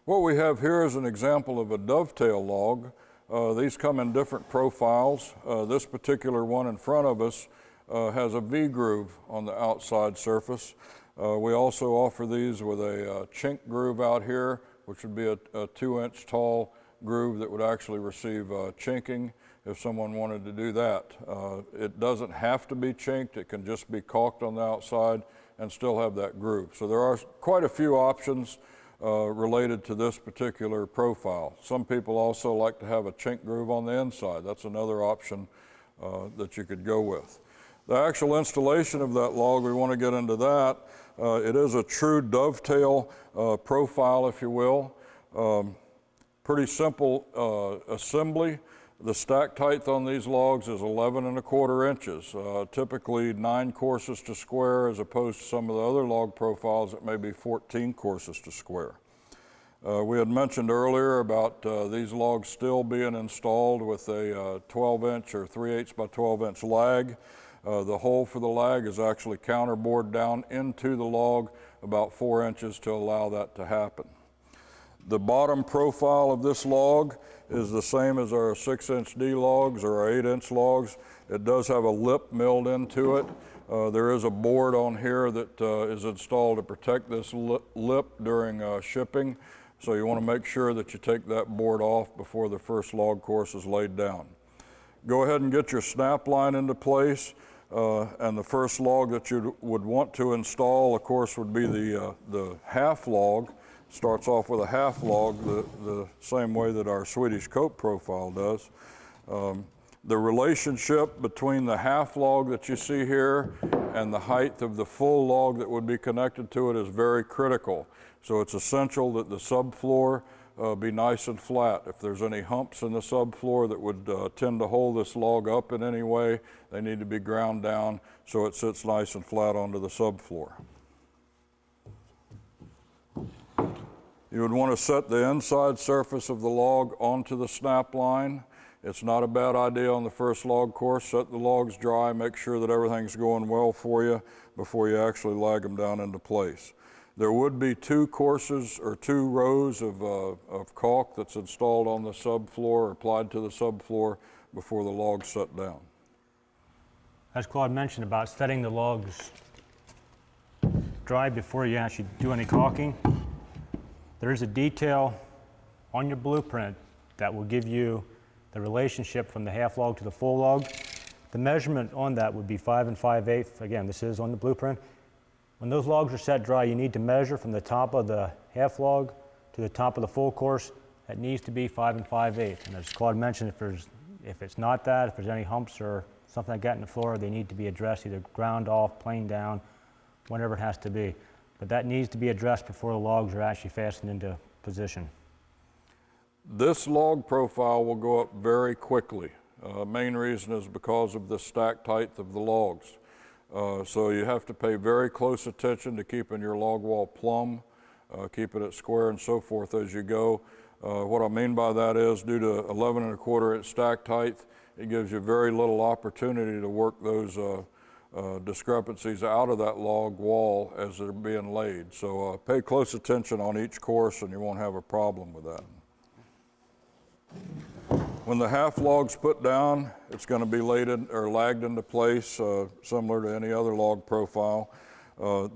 What we have here is an example of a dovetail log. These come in different profiles. This particular one in front of us has a V-groove on the outside surface. We also offer these with a chink groove out here, which would be a 2-inch tall groove that would actually receive chinking if someone wanted to do that. It doesn't have to be chinked, it can just be caulked on the outside and still have that groove. So there are quite a few options related to this particular profile. Some people also like to have a chink groove on the inside. That's another option that you could go with. The actual installation of that log, we want to get into that. It is a true dovetail profile, if you will. Pretty simple assembly. The stack height on these logs is 11¼ inches, typically 9 courses to square, as opposed to some of the other log profiles that may be 14 courses to square. We had mentioned earlier about these logs still being installed with a 12-inch or 3/8 by 12-inch lag. The hole for the lag is actually counterbored down into the log about 4 inches to allow that to happen. The bottom profile of this log is the same as our 6-inch D logs or our 8-inch logs. It does have a lip milled into it. There is a board on here that is installed to protect this lip during shipping. So you want to make sure that you take that board off before the first log course is laid down. Go ahead and get your snap line into place. And the first log that you would want to install, of course, would be the half log. Starts off with a half log, the same way that our Swedish coat profile does. The relationship between the half log that you see here and the height of the full log that would be connected to it is very critical. So it's essential that the subfloor be nice and flat. If there's any humps in the subfloor that would tend to hold this log up in any way, they need to be ground down so it sits nice and flat onto the subfloor. You would want to set the inside surface of the log onto the snap line. It's not a bad idea on the first log course. Set the logs dry, make sure that everything's going well for you before you actually lag them down into place. There would be 2 courses or 2 rows of caulk that's installed on the subfloor or applied to the subfloor before the logs set down. As Claude mentioned about setting the logs dry before you actually do any caulking, there is a detail on your blueprint that will give you the relationship from the half log to the full log. The measurement on that would be 5 5/8. Again, this is on the blueprint. When those logs are set dry, you need to measure from the top of the half log to the top of the full course. That needs to be 5 5/8. And as Claude mentioned, if it's not that, if there's any humps or something like that in the floor, they need to be addressed, either ground off, planed down, whatever it has to be. But that needs to be addressed before the logs are actually fastened into position. This log profile will go up very quickly. Main reason is because of the stacked height of the logs. So you have to pay very close attention to keeping your log wall plumb, keeping it square and so forth as you go. What I mean by that is due to 11¼ inch stacked height, it gives you very little opportunity to work those discrepancies out of that log wall as they're being laid. So pay close attention on each course and you won't have a problem with that. When the half log's put down, it's going to be laid in, or lagged into place, similar to any other log profile.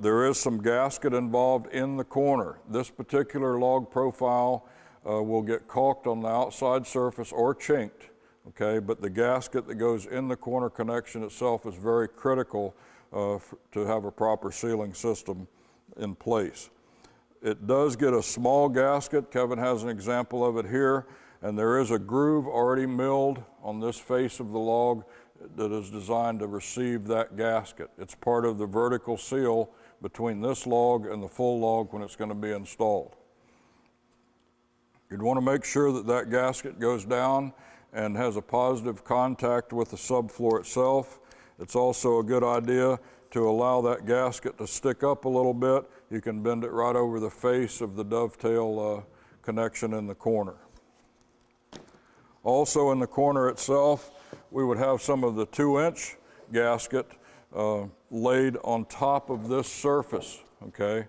There is some gasket involved in the corner. This particular log profile will get caulked on the outside surface or chinked, okay? But the gasket that goes in the corner connection itself is very critical to have a proper sealing system in place. It does get a small gasket. Kevin has an example of it here. And there is a groove already milled on this face of the log that is designed to receive that gasket. It's part of the vertical seal between this log and the full log when it's going to be installed. You'd want to make sure that that gasket goes down and has a positive contact with the subfloor itself. It's also a good idea to allow that gasket to stick up a little bit. You can bend it right over the face of the dovetail connection in the corner. Also in the corner itself, we would have some of the 2-inch gasket laid on top of this surface, okay?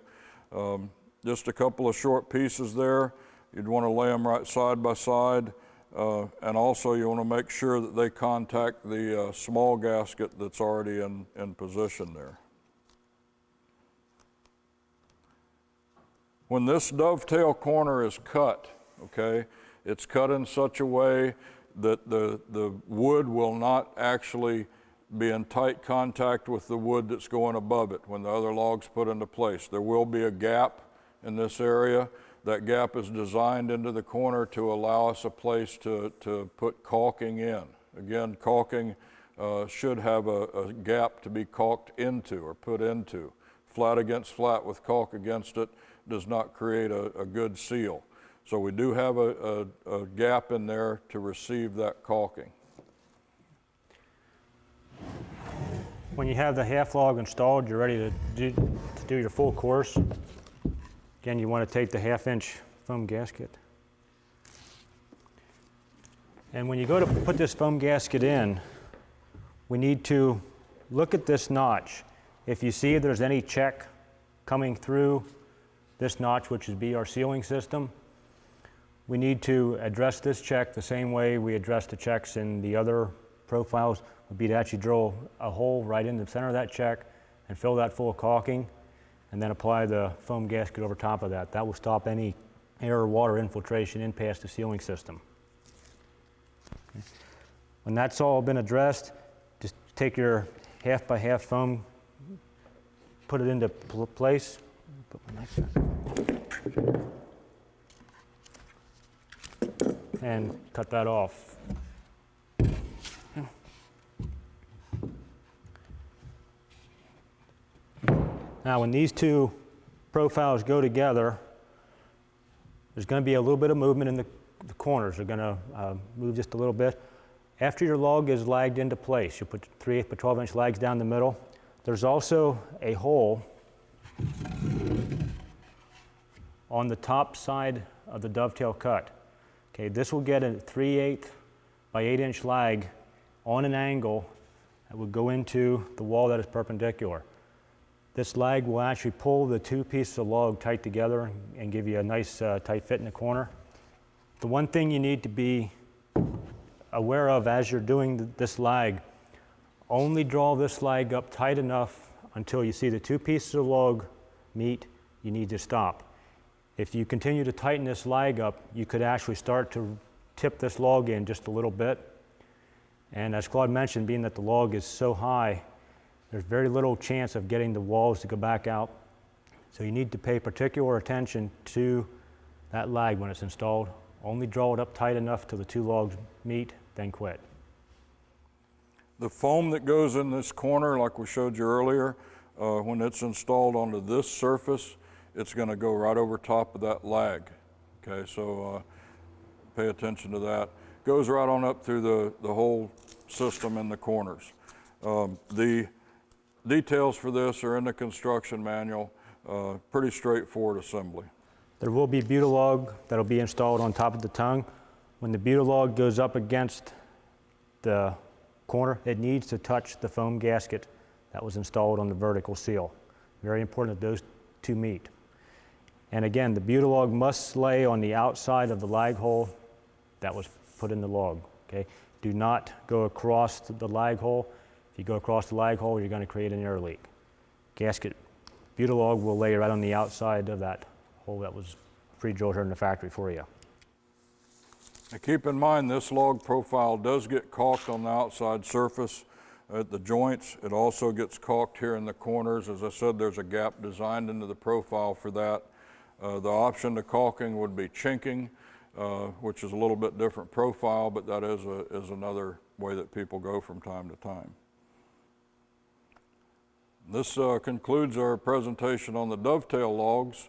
Just a couple of short pieces there. You'd want to lay them right side by side, and also you want to make sure that they contact the small gasket that's already in position there. When this dovetail corner is cut, okay, it's cut in such a way that the wood will not actually be in tight contact with the wood that's going above it when the other log's put into place. There will be a gap in this area. That gap is designed into the corner to allow us a place to put caulking in. Again, caulking should have a gap to be caulked into or put into. Flat against flat with caulk against it does not create a good seal. So we do have a gap in there to receive that caulking. When you have the half log installed, you're ready to do your full course. Again, you want to take the 1/2-inch foam gasket. And when you go to put this foam gasket in, we need to look at this notch. If you see there's any check coming through this notch, which would be our sealing system, we need to address this check the same way we address the checks in the other profiles, would be to actually drill a hole right in the center of that check and fill that full of caulking, and then apply the foam gasket over top of that. That will stop any air or water infiltration in past the sealing system. Okay. When that's all been addressed, just take your 1/2 by 1/2 foam, put it into place. Put my knife back. And cut that off. Now, when these two profiles go together, there's going to be a little bit of movement in the corners. They're going to move just a little bit. After your log is lagged into place, you put 3/8 by 12-inch lags down the middle. There's also a hole on the top side of the dovetail cut. Okay, this will get a 3/8 by 8-inch lag on an angle that will go into the wall that is perpendicular. This lag will actually pull the two pieces of log tight together and give you a nice tight fit in the corner. The one thing you need to be aware of as you're doing this lag, only draw this lag up tight enough until you see the two pieces of log meet. You need to stop. If you continue to tighten this lag up, you could actually start to tip this log in just a little bit. And as Claude mentioned, being that the log is so high, there's very little chance of getting the walls to go back out. So you need to pay particular attention to that lag when it's installed. Only draw it up tight enough till the two logs meet, then quit. The foam that goes in this corner, like we showed you earlier, when it's installed onto this surface, it's going to go right over top of that lag. Okay, so pay attention to that. Goes right on up through the whole system in the corners. The details for this are in the construction manual. Pretty straightforward assembly. There will be Butylog that'll be installed on top of the tongue. When the Butylog goes up against the corner, it needs to touch the foam gasket that was installed on the vertical seal. Very important that those two meet. And again, the Butylog must lay on the outside of the lag hole that was put in the log. Okay? Do not go across the lag hole. If you go across the lag hole, you're going to create an air leak. Gasket Butylog will lay right on the outside of that hole that was pre-drilled here in the factory for you. Now keep in mind this log profile does get caulked on the outside surface at the joints. It also gets caulked here in the corners. As I said, there's a gap designed into the profile for that. The option to caulking would be chinking, which is a little bit different profile, but that is another way that people go from time to time. This concludes our presentation on the dovetail logs.